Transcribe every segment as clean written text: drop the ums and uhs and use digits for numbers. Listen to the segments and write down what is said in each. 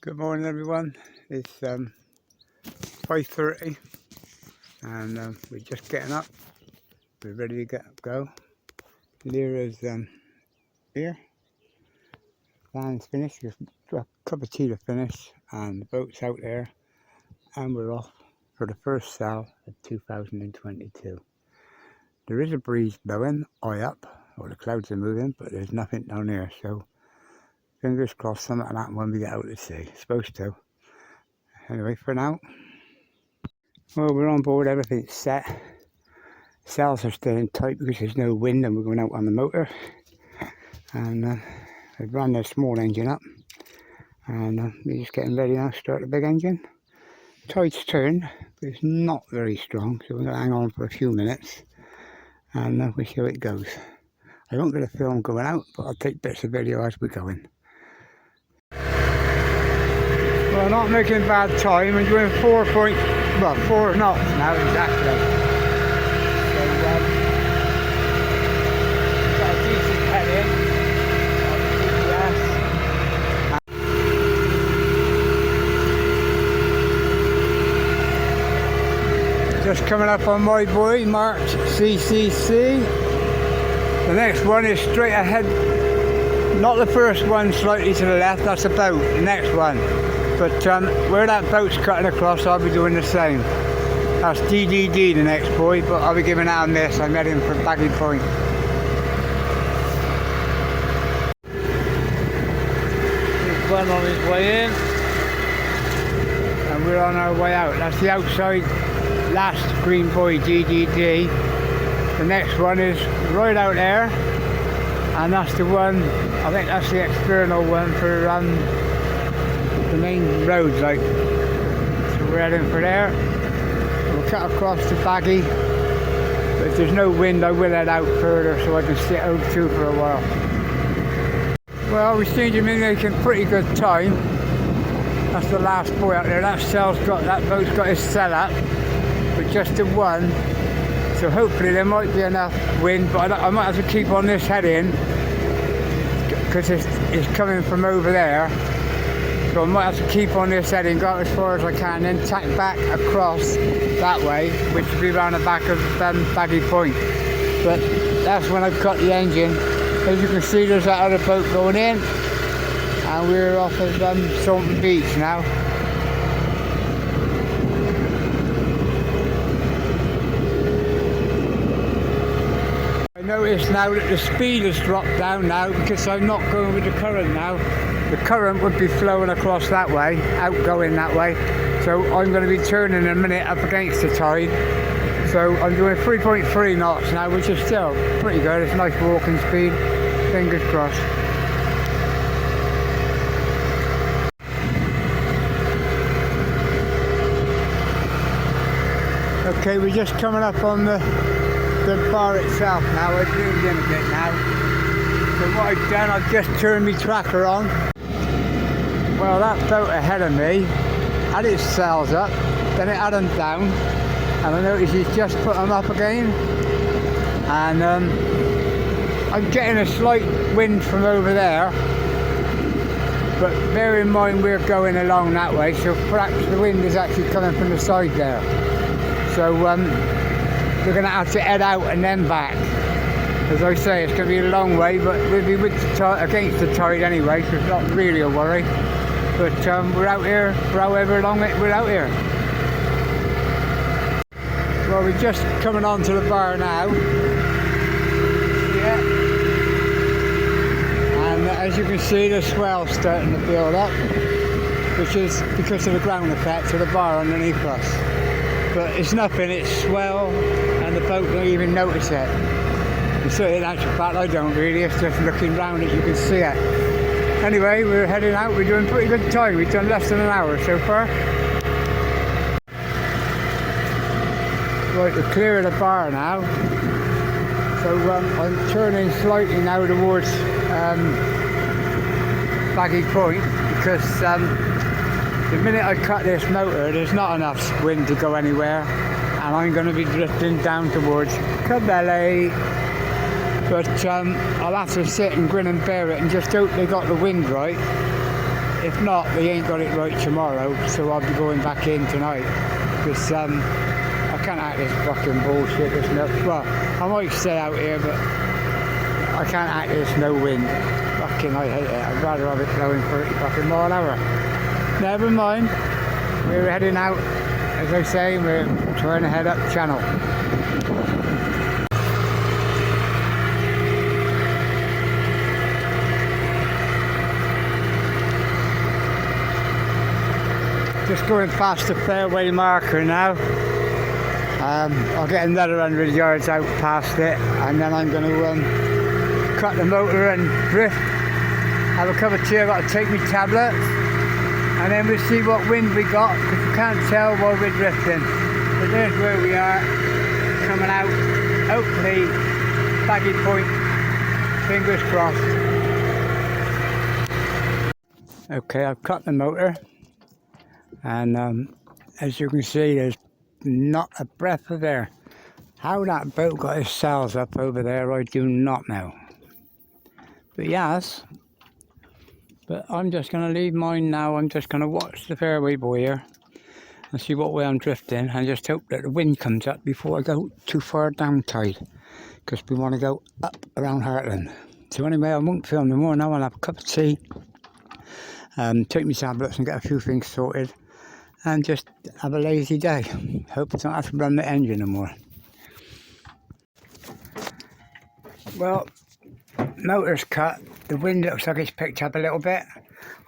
Good morning everyone, it's 5:30 and we're just getting up, we're ready to go. Lyra's here, van's finished, we've got a cup of tea to finish and the boat's out there and we're off for the first sail of 2022. There is a breeze blowing high up, or the clouds are moving, but there's nothing down here, so fingers crossed something will happen when we get out to sea. It's supposed to. Anyway, for now, well, we're on board, everything's set. Sails are staying tight because there's no wind and we're going out on the motor. And I've run the small engine up. And we're just getting ready now to start the big engine. Tide's turned, but it's not very strong, so we're going to hang on for a few minutes. And we'll see how it goes. I won't get a film going out, but I'll take bits of video as we're going. Well, not making bad time. I'm doing 4 knots now exactly. So got a decent head in. Just coming up on my buoy, marked CCC. The next one is straight ahead. Not the first one, slightly to the left. That's a boat. The next one. But where that boat's cutting across, I'll be doing the same. That's DDD, the next buoy, but I'll be giving that a miss. I'm heading for Baggy Point. There's one on his way in. And we're on our way out. That's the outside last green buoy, DDD. The next one is right out there. And that's the one, I think that's the external one for the main roads, like. So we're heading for there. We'll cut across to Baggy, but if there's no wind I will head out further so I can sit out too for a while. Well, we seem to be making pretty good time. That's the last buoy out there. That boat's got his sail up, but just the one. So hopefully there might be enough wind, but I might have to keep on this heading because it's coming from over there. So I might have to keep on this heading, go out as far as I can, then tack back across that way, which will be around the back of Baggy Point. But that's when I've cut the engine. As you can see, there's that other boat going in, and we're off at Salton Beach now. I notice now that the speed has dropped down now because I'm not going with the current now. The current would be flowing across that way, outgoing that way. So I'm going to be turning in a minute up against the tide. So I'm doing 3.3 knots now, which is still pretty good. It's a nice walking speed. Fingers crossed. Okay, we're just coming up on the bar itself now. I've zoomed in a bit now. So what I've done, I've just turned my tracker on. Well, that boat ahead of me had its sails up, then it had them down, and I noticed he's just put them up again. And I'm getting a slight wind from over there, but bear in mind we're going along that way, so perhaps the wind is actually coming from the side there. So we're going to have to head out and then back. As I say, it's going to be a long way, but we'll be against the tide anyway, so it's not really a worry. But we're out here for however long we're out here. Well, we're just coming on to the bar now. Yeah. And as you can see, the swell's starting to build up, which is because of the ground effect of the bar underneath us. But it's nothing, it's swell, and the boat don't even notice it. You see it in actual fact, I don't really, it's just looking round that you can see it. Anyway, we're heading out, we're doing pretty good time, we've done less than an hour so far. Right, we're clear of the bar now. So I'm turning slightly now towards Baggy Point, because the minute I cut this motor, there's not enough wind to go anywhere, and I'm going to be drifting down towards Cabelli. But I'll have to sit and grin and bear it and just hope they got the wind right. If not, they ain't got it right tomorrow, so I'll be going back in tonight. Because I can't act this fucking bullshit. There's no, well, I might stay out here, but I can't act this no wind. Fucking, I hate it. I'd rather have it blowing 30 fucking mile an hour. Never mind. We're heading out, as I say, we're trying to head up channel. Just going past the fairway marker now. I'll get another 100 yards out past it, and then I'm going to cut the motor and drift. Have a cup of tea. I've got to take my tablets, and then we'll see what wind we got, because you can't tell while we're drifting. But there's where we are, coming out. Hopefully, baggy point. Fingers crossed. Okay, I've cut the motor. And as you can see, there's not a breath of air. How that boat got his sails up over there, I do not know. But yes, but I'm just going to leave mine now. I'm just going to watch the fairway buoy here and see what way I'm drifting, and just hope that the wind comes up before I go too far down tide, because we want to go up around Heartland. So anyway, I won't film no more now. I'll have a cup of tea, take my tablets and get a few things sorted, and just have a lazy day. Hope I don't have to run the engine no more. Well, motor's cut. The wind looks like it's picked up a little bit.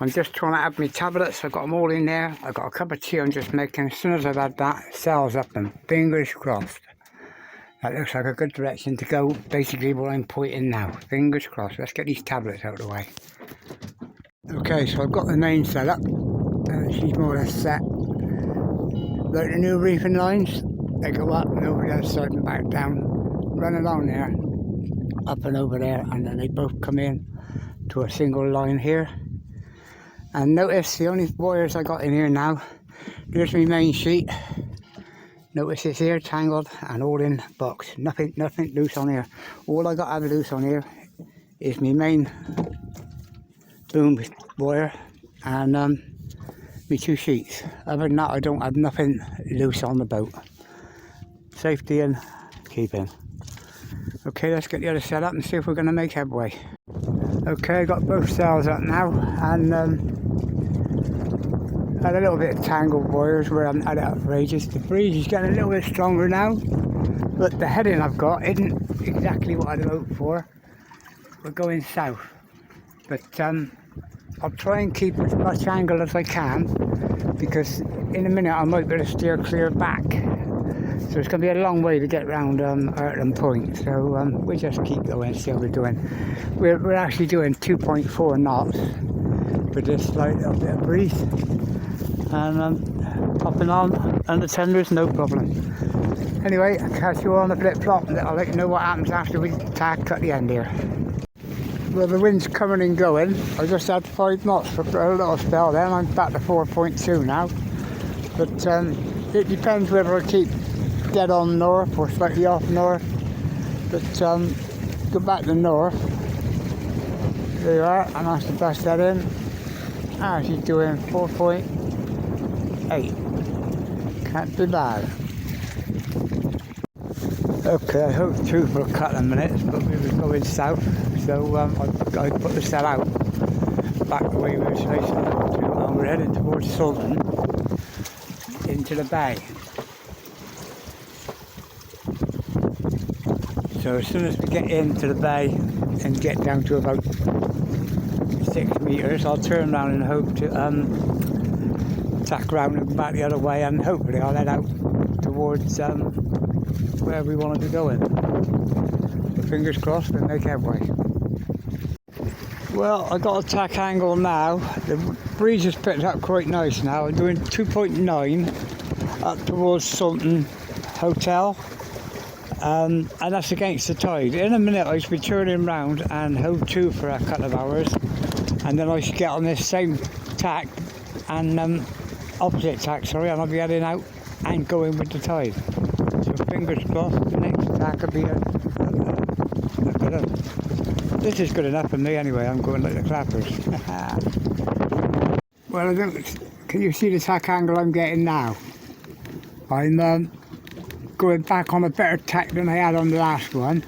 I'm just trying to have my tablets. I've got them all in there. I've got a cup of tea I'm just making. As soon as I've had that, sails up and fingers crossed. That looks like a good direction to go, basically where I'm pointing now. Fingers crossed. Let's get these tablets out of the way. Okay, so I've got the main set up. She's more or less set. Like the new reefing lines, they go up and over the other side and back down. Run along there, up and over there, and then they both come in to a single line here. And notice the only wires I got in here now, there's my main sheet. Notice it's here tangled and all in box. Nothing loose on here. All I got to have loose on here is my main boom wire and me 2 sheets. Other than that, I don't have nothing loose on the boat. Safety and keeping. Okay, let's get the other set up and see if we're going to make headway. Okay, got both sails up now, and had a little bit of tangled wires where I haven't had it up for ages. The breeze is getting a little bit stronger now, but the heading I've got isn't exactly what I'd hoped for. We're going south, but I'll try and keep as much angle as I can, because in a minute I might be able to steer clear back. So it's going to be a long way to get round Heartland Point. So we just keep going, see how we're doing. We're actually doing 2.4 knots for this light little bit of breeze. And popping on under tenders, no problem. Anyway, I'll catch you on the flip-flop, and I'll let you know what happens after we cut the end here. Well, the wind's coming and going. I just had 5 knots for a little spell then. I'm back to 4.2 now. But it depends whether I keep dead on north or slightly off north. But go back to north. There you are, and that's the best heading. She's doing 4.8. Can't be bad. Okay, I hope through for a couple of minutes, but we were going south, so I put the set out back the way we were supposed to, and we're heading towards Sultan into the bay. So as soon as we get into the bay and get down to about 6 meters, I'll turn around and hope to tack around and back the other way, and hopefully I'll head out towards where we want to be going. So fingers crossed we make headway. Well, I got a tack angle now. The breeze has picked up quite nice now. I'm doing 2.9 up towards Sultan Hotel, and that's against the tide. In a minute I should be turning round and hove to for a couple of hours, and then I should get on this same tack and opposite tack, sorry, and I'll be heading out and going with the tide. So fingers crossed the next tack will be a good one. This is good enough for me anyway. I'm going like the clappers. Well, I don't, can you see the tack angle I'm getting now? I'm going back on a better tack than I had on the last one.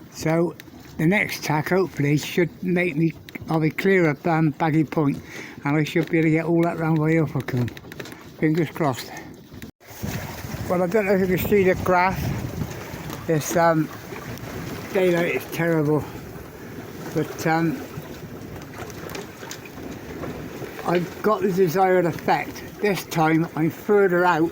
So the next tack hopefully should make me, I'll be clear of Baggy Point, and I should be able to get all that round by Ilfracombe. Fingers crossed. Well, I don't know if you can see the graph. This daylight is terrible, but I've got the desired effect. This time I'm further out.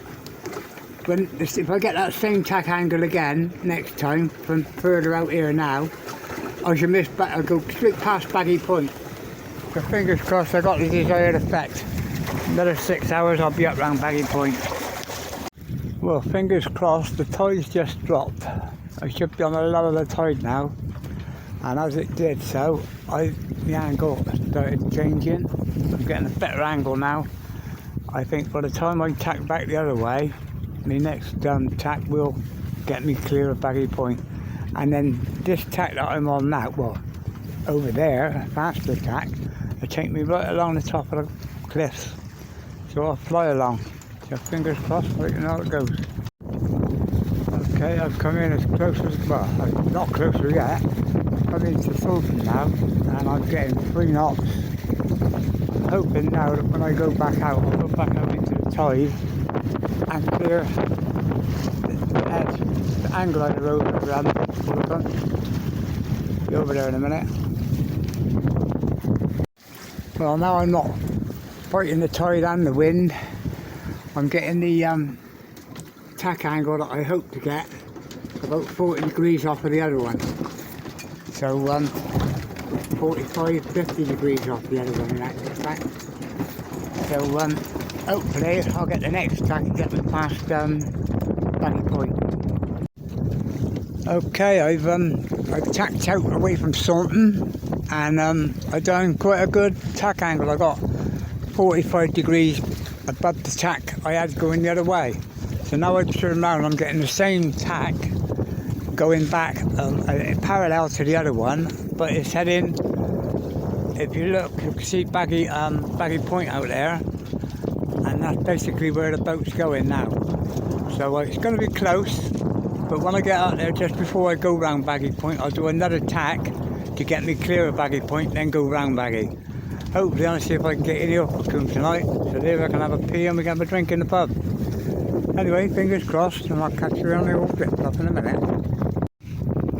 If I get that same tack angle again next time from further out here now, I should miss back. I'll go straight past Baggy Point. So fingers crossed I got the desired effect. Another 6 hours I'll be up round Baggy Point. Well, fingers crossed, the tide's just dropped. I should be on the low of the tide now, and as it did so, the angle started changing. I'm getting a better angle now. I think by the time I tack back the other way, my next tack will get me clear of Baggy Point. And then this tack that I'm on now, well, over there, a faster tack, will take me right along the top of the cliffs. So I'll fly along. So fingers crossed, I don't know how it goes. Okay, I've come in as close as, well, I'm not closer yet. I'm into Sultan now, and I'm getting 3 knots. I'm hoping now that when I go back out, I'll go back out into the tide and clear the edge, the angle of the road around Ilfracombe. Be over there in a minute. Well, now I'm not fighting the tide and the wind. I'm getting the tack angle that I hope to get about 40 degrees off of the other one. So 45, 50 degrees off the other one in actual fact. So hopefully I'll get the next tack and get me past Baggy Point. Okay, I've tacked out away from Sultan, and I've done quite a good tack angle. I got 45 degrees above the tack I had going the other way. So now I turn around, I'm getting the same tack going back parallel to the other one, but it's heading, if you look, you can see Baggy Point out there, and that's basically where the boat's going now. So it's going to be close, but when I get out there, just before I go round Baggy Point, I'll do another tack to get me clear of Baggy Point, then go round Baggy. Hopefully I'll see if I can get in the Ilfracombe tonight, so there I can have a pee and we can have a drink in the pub. Anyway, fingers crossed, and I'll catch you on the old drip top in a minute.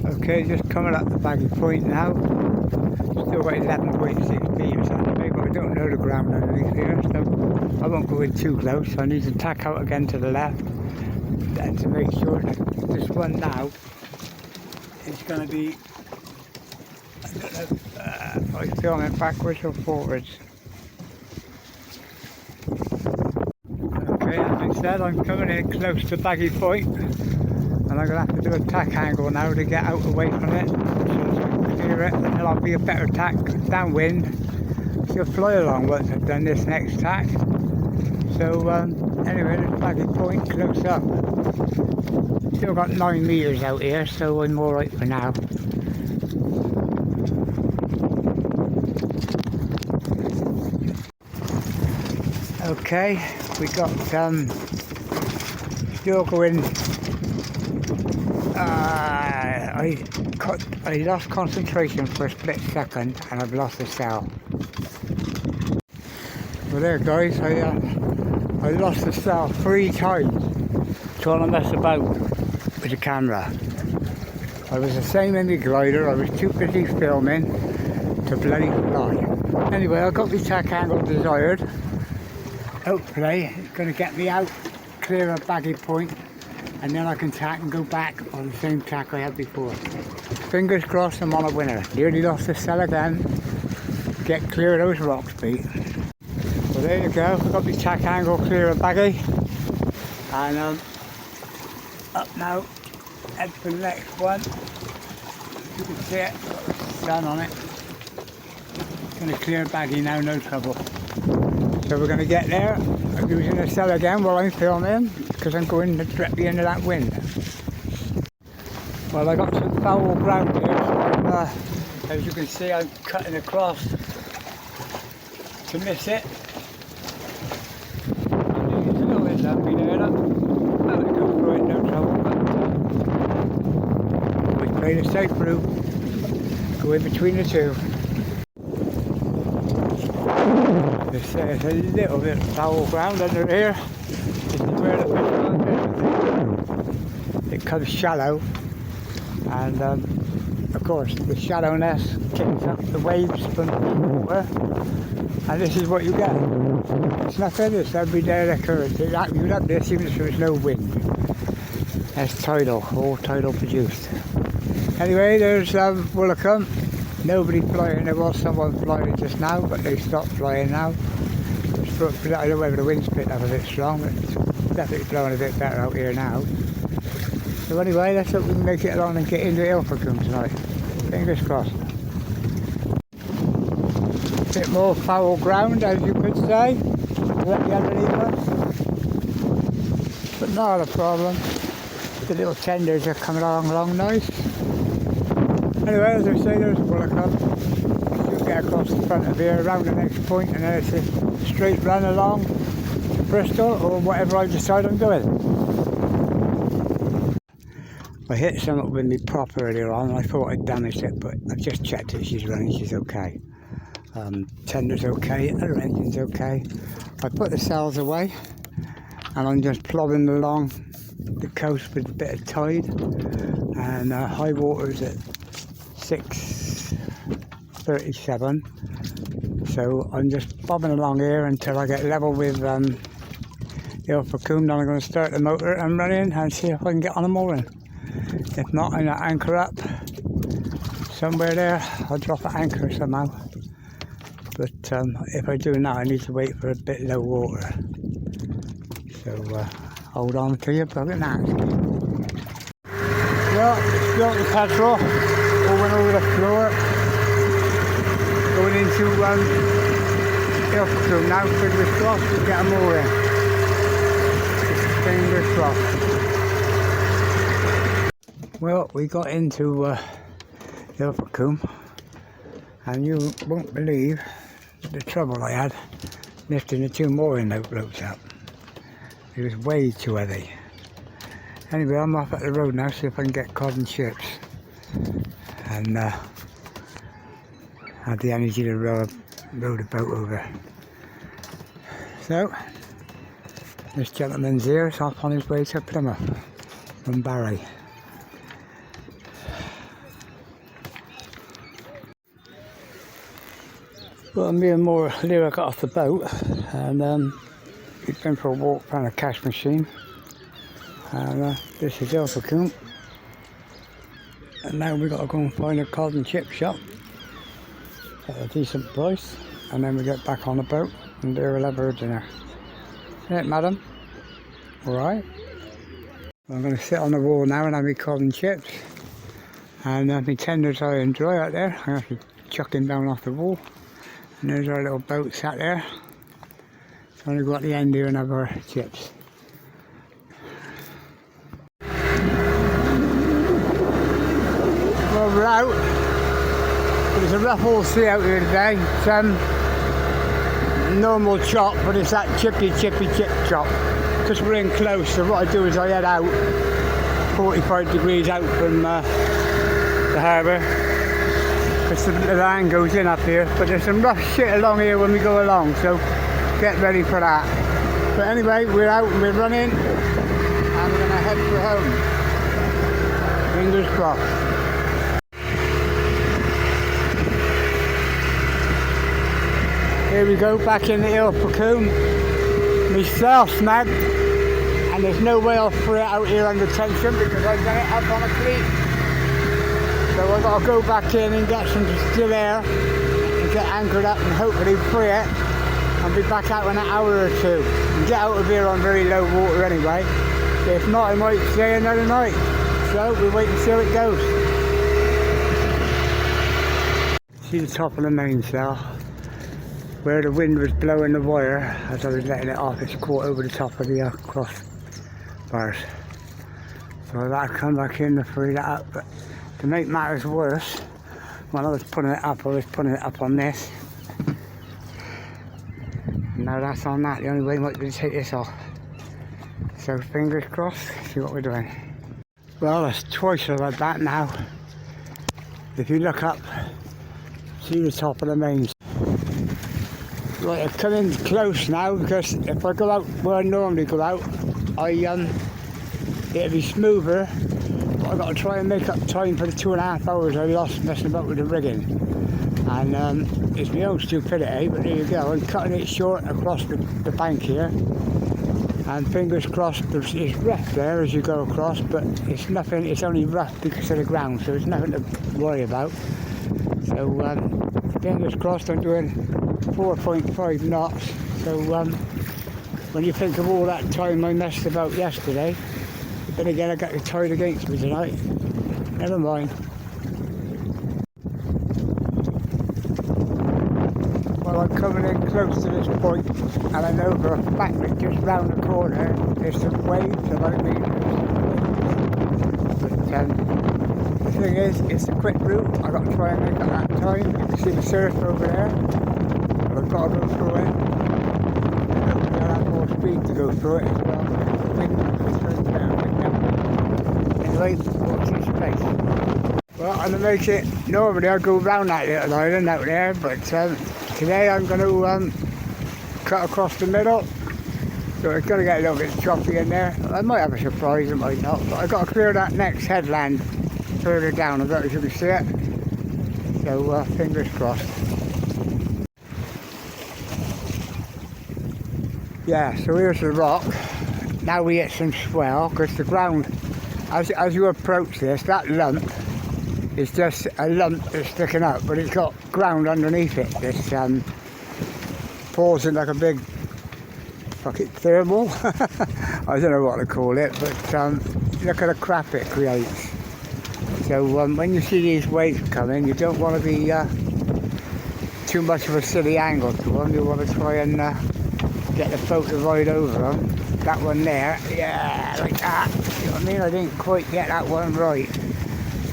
Okay, just coming up the Baggy Point now. Still got 11.6 feet or something, but I don't know the ground underneath here, so I won't go in too close. I need to tack out again to the left, and to make sure that this one now is going to be, I don't know if I film it backwards or forwards. Okay, as I said, I'm coming in close to Baggy Point, and I'm going to have to do a tack angle now to get out away from it, so clear it, and then I'll be a better tack downwind. She'll fly along once I've done this next tack. So anyway, there's Baggy Point close up. Still got 9 metres out here, so I'm alright for now. Okay, we got still going. I lost concentration for a split second, and I've lost the cell. Well, there, guys, I lost the cell 3 times trying to mess about with the camera. I was the same in the glider. I was too busy filming to bloody fly. Anyway, I got the tack angle desired. Hopefully it's going to get me out clear of Baggy Point, and then I can tack and go back on the same tack I had before. Fingers crossed I'm on a winner. Nearly lost the cell again. Get clear of those rocks, Pete. So there you go, I've got the tack angle clear of Baggy, and up now, head for the next one. You can see it, got the sun on it. Going to clear Baggy now, no trouble. So we're going to get there. I'm using the cell again while I'm filming, because I'm going directly into that wind. Well, I got some foul ground here, so as you can see, I'm cutting across to miss it. It's a little bit lumpy there, look. I'll go through it, no trouble, but we play the safe route. Go in between the two. There's a little bit of foul ground under here. This is where the fish are. It comes shallow, and of course the shallowness kicks up the waves from the water, and this is what you get. It's nothing, it's everyday occurrence. You'd have this even if there was no wind. That's tidal, all tidal produced. Anyway, there's Ilfracombe. Nobody flying. There was someone flying just now, but they stopped flying now. I don't know whether the wind's picked up a bit strong, but it's definitely blowing a bit better out here now. So anyway, let's hope we can make it along and get into Ilfracombe tonight. Fingers crossed. A bit more foul ground, as you could say, directly underneath us. But not a problem. The little tenders are coming along nice. Anyway, as I say, there's Ilfracombe. You'll get across the front of here, around the next point, and then it's a straight run along to Bristol, or whatever I decide I'm doing. I hit something with me prop earlier on, and I thought I'd damaged it, but I've just checked it, she's running, she's okay. Tender's okay, her engine's okay. I put the sails away, and I'm just plodding along the coast with a bit of tide, and high water's at 6:37, so I'm just bobbing along here until I get level with the Ilfracombe. Then I'm going to start the motor and run in and see if I can get on a mooring. If not, I'm going to anchor up somewhere there. I'll drop an anchor somehow, but if I do now, I need to wait for a bit low water, so hold on to your plug and ask. Well, spilled the petrol all went over the floor. Going into Ilfracombe now, fingers crossed, to get them all in. Just fingers crossed. Well, we got into Ilfracombe, and you won't believe the trouble I had lifting the two mooring ropes up. It was way too heavy. Anyway, I'm off at the road now, see if I can get cod and chips, and have the energy to row the boat over. So, this gentleman's here, is off on his way to Plymouth from Barry. Well, me and Lear got off the boat, and we've been for a walk around a cash machine, and this is Ilfracombe, and now we've got to go and find a cod and chip shop at a decent price, and then we get back on the boat and do a level dinner. Right, madam? Alright. I'm going to sit on the wall now and have my cod and chips, and my tenders I enjoy out there. I'm going to chuck them down off the wall. And there's our little boat sat there. So I'm going to go at the end here and have our chips. Well, we're out. There's a rough old sea out here today. It's normal chop, but it's that chippy chip chop. Because we're in close, so what I do is I head out 45 degrees out from the harbour. Because the land goes in up here, but there's some rough shit along here when we go along, so get ready for that. But anyway, we're out and we're running, and we're going to head for home. Fingers crossed. Here we go, back in the Ilfracombe. My sail snagged, and there's no way I'll free it out here under tension because I've done it up on a cleat. So I've got to go back in and get some still air and get anchored up and hopefully free it and be back out in an hour or two. And get out of here on very low water anyway. If not, I might stay another night. So we'll wait and see how it goes. See the top of the mainsail, where the wind was blowing the wire as I was letting it off. It's caught over the top of the cross bars. So that'll come back in to free that up. But to make matters worse, when I was putting it up on this, Now that's on that, the only way might be to take this off. So fingers crossed, see what we're doing. Well, it's twice like that now. If you look up, see the top of the mains. Right, I'm coming close now because if I go out where I normally go out, it'll be smoother. But I've got to try and make up time for the 2.5 hours I lost messing about with the rigging. And it's my own stupidity, but there you go. I'm cutting it short across the bank here. And fingers crossed, it's rough there as you go across, but it's nothing, it's only rough because of the ground, so it's nothing to worry about. So fingers crossed, I'm doing 4.5 knots. So when you think of all that time I messed about yesterday, then again I got the tide against me tonight. Never mind. Well, I'm coming in close to this point, and I know for a fact that just round the corner there's some waves about me. But the thing is, it's a quick route. I've got to try and make up that time. You can see the surf over there, but I've got to go through it. Hopefully I'll have more speed to go through it as well. The wind turns better with them. Anyway, watch this space. Well, I'm going to make it, normally I go round that little island out there, but today I'm going to cut across the middle, so it's going to get a little bit choppy in there. I might have a surprise, I might not, but I've got to clear that next headland further down, I don't know if you can see it, so fingers crossed. Yeah, so here's the rock. Now we hit some swell, because the ground, as you approach this, that lump is just a lump that's sticking up, but it's got ground underneath it. This falls in like a big fucking thermal. I don't know what to call it, but look at the crap it creates. So when you see these waves coming, you don't want to be too much of a silly angle to them. You want to try and get the boat to ride over them. That one there, yeah, like that. You know what I mean? I didn't quite get that one right.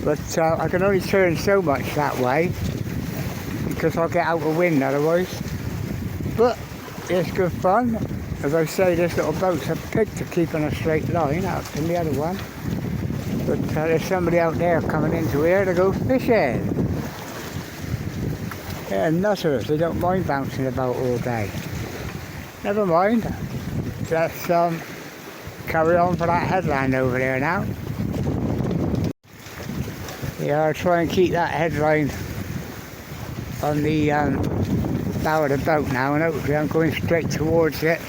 But I can only turn so much that way because I'll get out of wind otherwise. But it's good fun. As I say, this little boat's a pig to keep in a straight line out from the other one. But there's somebody out there coming into here to go fishing. They're nutters, they don't mind bouncing about all day. Never mind. Let's carry on for that headland over there now. Yeah, I'll try and keep that headline on the bow of the boat now, and hopefully I'm going straight towards it,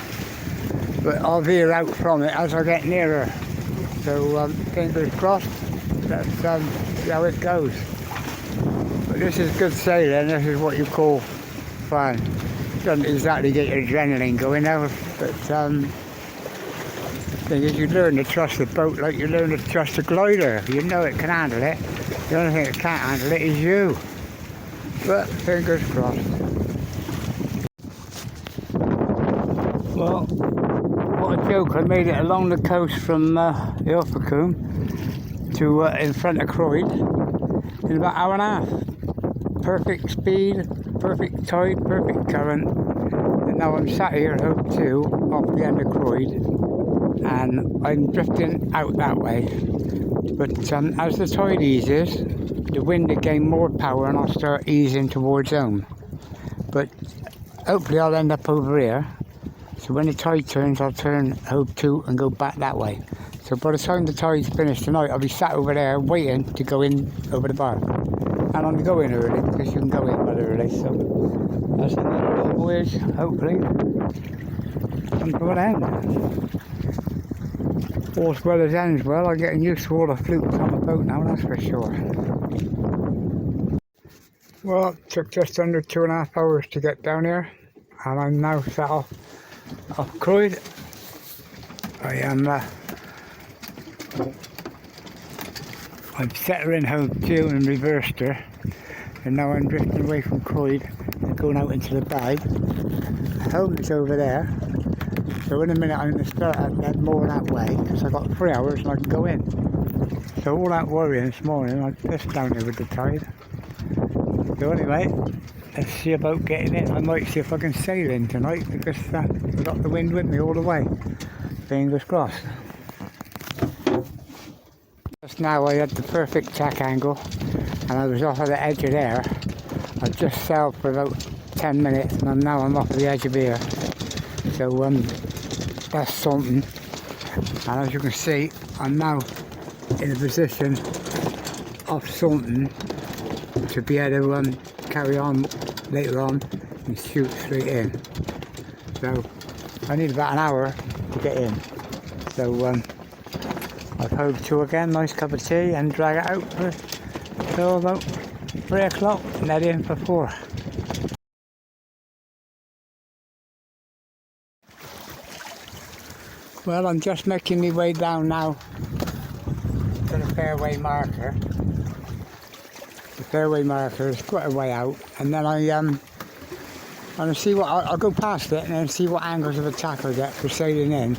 but I'll veer out from it as I get nearer. So fingers crossed, let's see how it goes. But this is good sailing, this is what you call fun. Doesn't exactly get your adrenaline going now, but thing is, you learn to trust the boat like you learn to trust a glider. You know it can handle it. The only thing that can't handle it is you. But fingers crossed. Well, what a joke. I made it along the coast from Ilfracombe to in front of Croyd in about an hour and a half. Perfect speed, perfect tide, perfect current. And now I'm sat here at Hope 2 off the end of Croyd, and I'm drifting out that way. But as the tide eases, the wind will gain more power and I'll start easing towards home. But hopefully I'll end up over here. So when the tide turns, I'll turn Hope 2 and go back that way. So by the time the tide's finished tonight, I'll be sat over there waiting to go in over the bar. And I'm going early because you can go in rather early. So that's another little voyage, hopefully. I'm going out. All's well as ends well. I'm getting used to all the flukes on the boat now, that's for sure. Well, it took just under 2.5 hours to get down here, and I'm now sat off Croyd. I've set her in Hope 2 and reversed her, and now I'm drifting away from Croyd and going out into the bay. Home is over there. So in a minute I'm going to start head more that way because I've got 3 hours and I can go in. So all that worrying this morning, I pissed down here with the tide. So anyway, let's see about getting in. I might see if I can sail in tonight because I've got the wind with me all the way. Fingers crossed. Just now I had the perfect tack angle and I was off of the edge of there. I just sailed for about 10 minutes and now I'm off the edge of here. So that's something. And as you can see, I'm now in a position of something to be able to carry on later on and shoot straight in. So I need about an hour to get in. So I've hove to again, nice cup of tea, and drag it out till about 3 o'clock and head in for 4. Well, I'm just making my way down now to the fairway marker. The fairway marker is quite a way out, and then I'm gonna see what I'll go past it and then see what angles of attack I get for sailing in,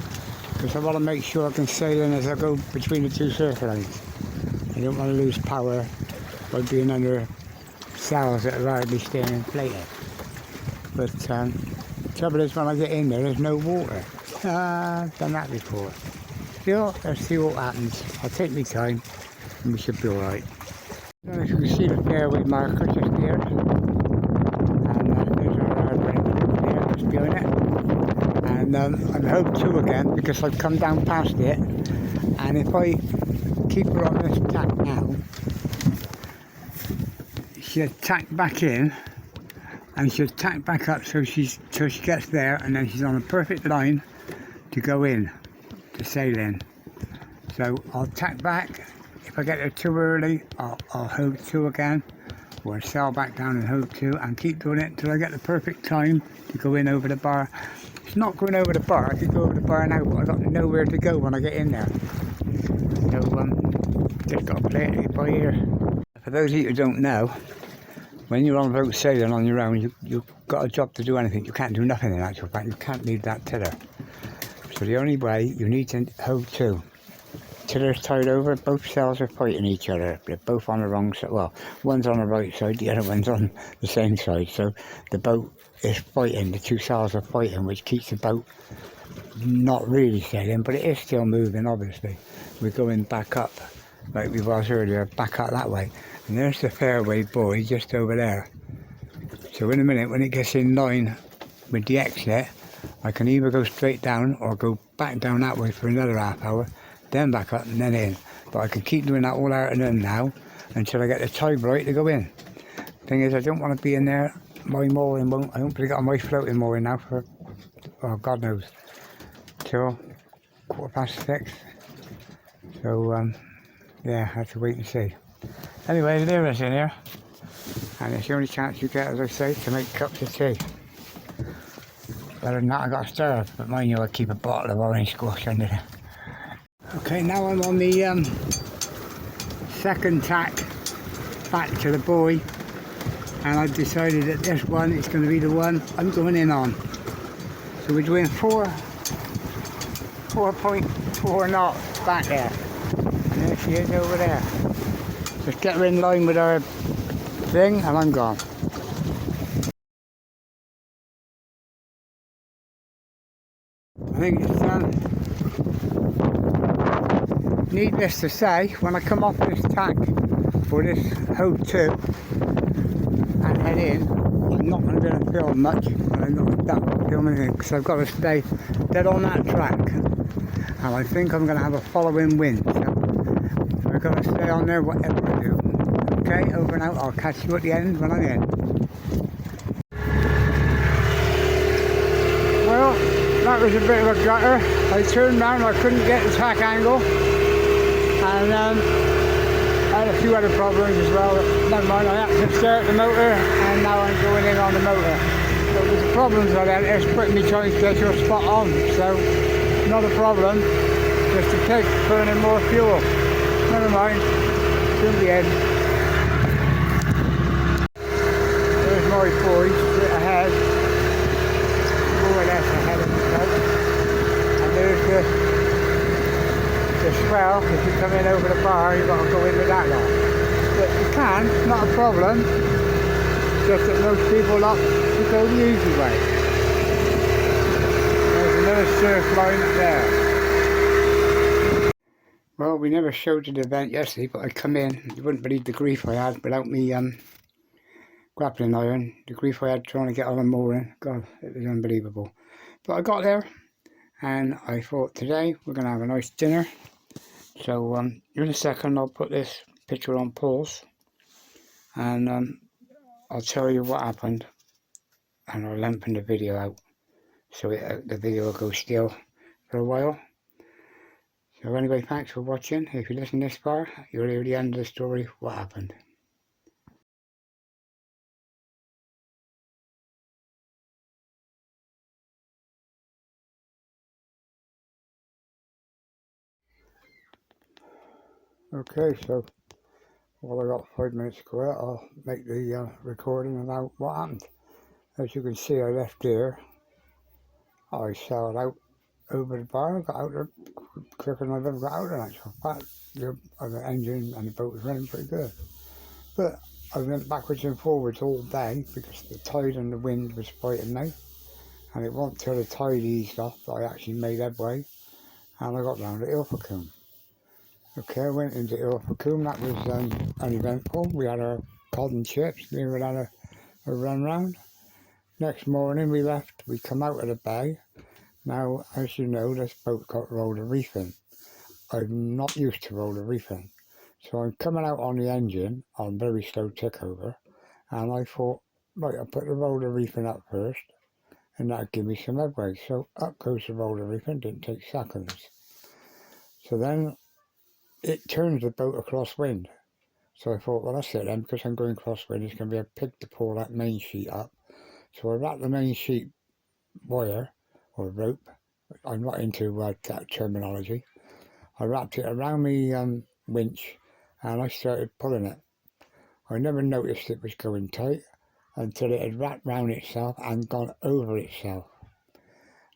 because I want to make sure I can sail in as I go between the two surf lines. I don't want to lose power by being under sails that are hardly staying inflated. But the trouble is, when I get in there's no water. I've done that before. Still, let's see what happens. I'll take my time and we should be alright. As you can see, the fairway marker just there. And there's our hard there, just behind it. And I'm hove to again because I've come down past it. And if I keep her on this tack now, she'll tack back in and she'll tack back up so she gets there, and then she's on a perfect line to go in, to sail in. So I'll tack back. If I get there too early, I'll hove to again, or sail back down and hove to, and keep doing it until I get the perfect time to go in over the bar. It's not going over the bar, I could go over the bar now, but I've got nowhere to go when I get in there. So just got to play it by ear. For those of you who don't know, when you're on boat sailing on your own, you've got a job to do anything. You can't do nothing in actual fact, you can't leave that tiller. So the only way, you need to hove to. Tiller's tied over, both sails are fighting each other. They're both on the wrong side. Well, one's on the right side, the other one's on the same side. So the boat is fighting, the two sails are fighting, which keeps the boat not really sailing, but it is still moving, obviously. We're going back up, like we was earlier, back up that way. And there's the fairway buoy just over there. So in a minute, when it gets in line with the exit, I can either go straight down or go back down that way for another half hour, then back up and then in. But I can keep doing that all afternoon now until I get the tide right to go in. Thing is, I don't want to be in there. My mooring won't. I don't put it on my floating mooring now for, oh, God knows, till 6:15. So yeah, I have to wait and see. Anyway, there is in here, and it's the only chance you get, as I say, to make cups of tea. Other than that, I got a stir, but mind you, I keep a bottle of orange squash under there. Okay, now I'm on the second tack back to the buoy, and I've decided that this one is going to be the one I'm going in on. So we're doing 4.4 knots back there, and there she is over there. Just get her in line with our thing and I'm gone. I think it's needless to say, when I come off this tack or this hove to and head in, I'm not going to film much, and I'm not that much filming anything because I've got to stay dead on that track, and I think I'm going to have a following wind, so I've got to stay on there whatever I do. Okay, over and out. I'll catch you at the end when I'm in. Well, that was a bit of a gutter. I turned round, I couldn't get the tack angle, and I had a few other problems as well. Never mind, I had to start the motor, and now I'm going in on the motor. So with the problems I had, it's putting me trying to get your spot on. So not a problem, just the pig burning more fuel. Never mind, soon be in. There's my boys ahead, more or less ahead of me. And there's the swell. If you come in over the bar, you've got to go in with that lot. But you can, not a problem. just that most people like to go the easy way. There's another surf line up there. Well, we never showed the event yesterday, but I come in, you wouldn't believe the grief I had without me grappling iron, the grief I had trying to get on the mooring. God, it was unbelievable. But I got there, and I thought today we're going to have a nice dinner. So in a second I'll put this picture on pause, and I'll tell you what happened, and I'll lengthen the video out, so the video will go still for a while. So anyway, thanks for watching. If you listen this far, you'll hear the end of the story, what happened. Okay, so while I got 5 minutes to go out, I'll make the recording about what happened. As you can see, I left here. I sailed out over the bar, got out there quicker than I've ever got out there, actually. But the engine and the boat was running pretty good. But I went backwards and forwards all day because the tide and the wind was fighting me. And it wasn't till the tide eased off that I actually made headway. And I got round to Ilfracombe. Okay, I went into Ilfracombe. That was uneventful. We had our cod and chips. We had a run round. Next morning we left. We come out of the bay. Now, as you know, this boat got roller reefing. I'm not used to roller reefing. So I'm coming out on the engine on very slow tick over. And I thought, right, I'll put the roller reefing up first. And that'd give me some headway. So up goes the roller reefing. Didn't take seconds. So then it turns the boat across wind. So I thought, well, that's it then, because I'm going crosswind, it's going to be a pig to pull that main sheet up. So I wrapped the main sheet wire, or rope, I'm not into that terminology. I wrapped it around me winch, and I started pulling it. I never noticed it was going tight until it had wrapped round itself and gone over itself.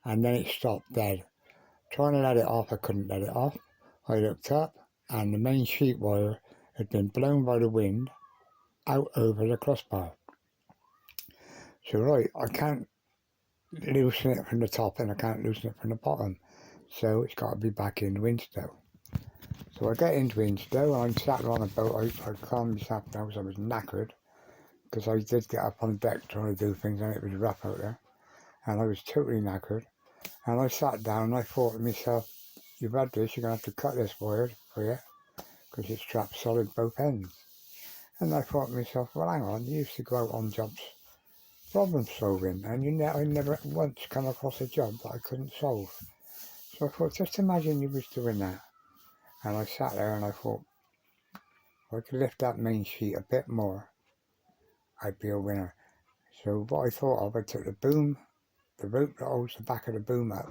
And then it stopped dead. Trying to let it off, I couldn't let it off. I looked up, and the main sheet wire had been blown by the wind out over the crossbar. So right, I can't loosen it from the top and I can't loosen it from the bottom. So it's got to be back in the windstow. So I get into windstow, and I'm sat on a boat. I calmed myself down because I was knackered. Because I did get up on deck trying to do things and it was rough out there. And I was totally knackered. And I sat down and I thought to myself, you've had this, you're going to have to cut this wire for you. Because it's strapped solid both ends. And I thought to myself, well, hang on, you used to go out on jobs problem solving, and I never once come across a job that I couldn't solve. So I thought, just imagine you was doing that. And I sat there and I thought, if I could lift that main sheet a bit more, I'd be a winner. So what I thought of, I took the boom, the rope that holds the back of the boom up,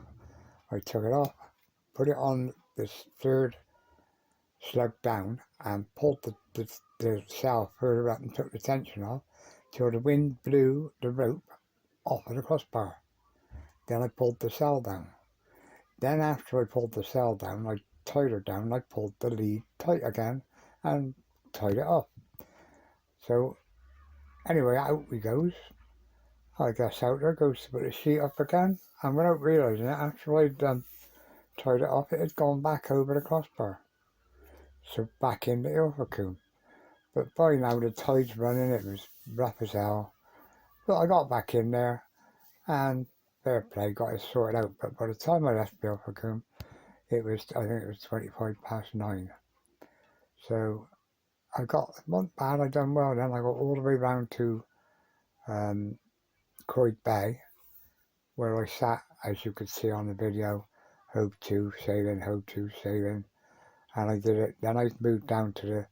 I took it off, put it on this third slug down, and pulled the sail further up and took the tension off till the wind blew the rope off of the crossbar. Then I pulled the sail down. Then after I pulled the sail down, I tied her down, I pulled the lead tight again and tied it off. So anyway, out we goes. I guess out there goes to put the sheet up again, and without realising it, after I'd tied it off, it had gone back over the crossbar. So back into Ilfracombe. But by now the tide's running, it was rough as hell. But I got back in there and fair play, got it sorted out. But by the time I left Ilfracombe, I think it was 9:25. So I wasn't bad, I done well then. I got all the way round to Croyd Bay, where I sat, as you could see on the video, hove to, sailing, and I did it. Then I moved down to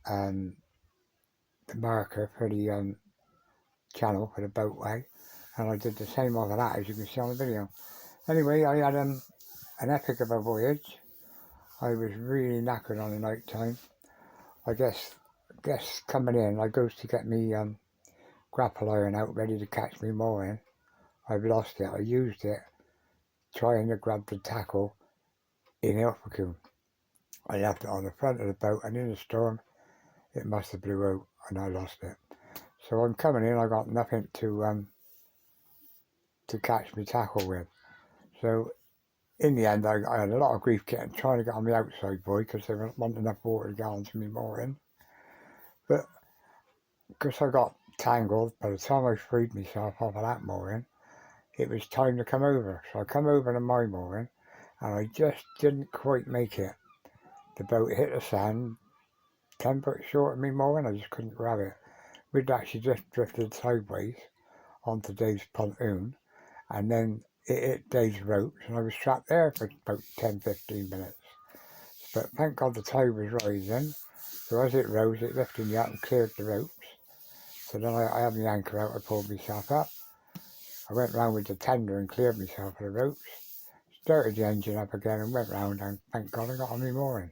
the marker for the channel for the boatway, and I did the same over that, as you can see on the video. Anyway, I had an epic of a voyage. I was really knackered on the night time. I guess coming in, I goes to get me grapple iron out ready to catch me mooring. I've lost it. I used it trying to grab the tackle in Ilfracombe. I left it on the front of the boat, and in the storm it must have blew out and I lost it. So I'm coming in, I got nothing to catch my tackle with. So in the end, I had a lot of grief trying to get on the outside buoy because they didn't want enough water to get onto me mooring. But because I got tangled, by the time I freed myself off of that mooring, it was time to come over. So I come over to my mooring, and I just didn't quite make it. The boat hit the sand, 10 foot short of me mooring, I just couldn't grab it. We'd actually just drifted sideways onto Dave's pontoon, and then it hit Dave's ropes, and I was trapped there for about 10-15 minutes. But thank God the tide was rising, so as it rose, it lifted me up and cleared the ropes. So then I had my anchor out, I pulled myself up. I went round with the tender and cleared myself of the ropes, started the engine up again and went round, and thank God I got on my mooring.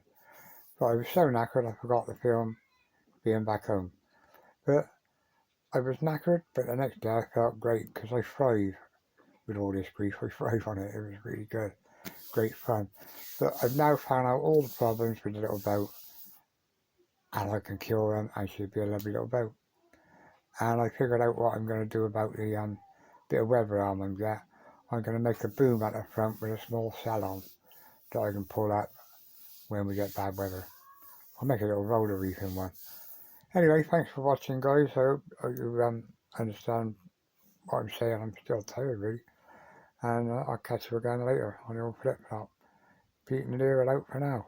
But I was so knackered I forgot to film being back home. But I was knackered, but the next day I felt great because I thrive with all this grief. I thrive on it. It was really good, great fun. But I've now found out all the problems with the little boat, and I can cure them, and she'll be a lovely little boat. And I figured out what I'm going to do about the bit of weather arm I'm got. I'm going to make a boom at the front with a small sail on that I can pull up when we get bad weather. I'll make a little roller reefing one. Anyway, thanks for watching, guys. I hope you understand what I'm saying. I'm still tired, really. And I'll catch you again later on the old flip-flop. Pete and Lear are out for now.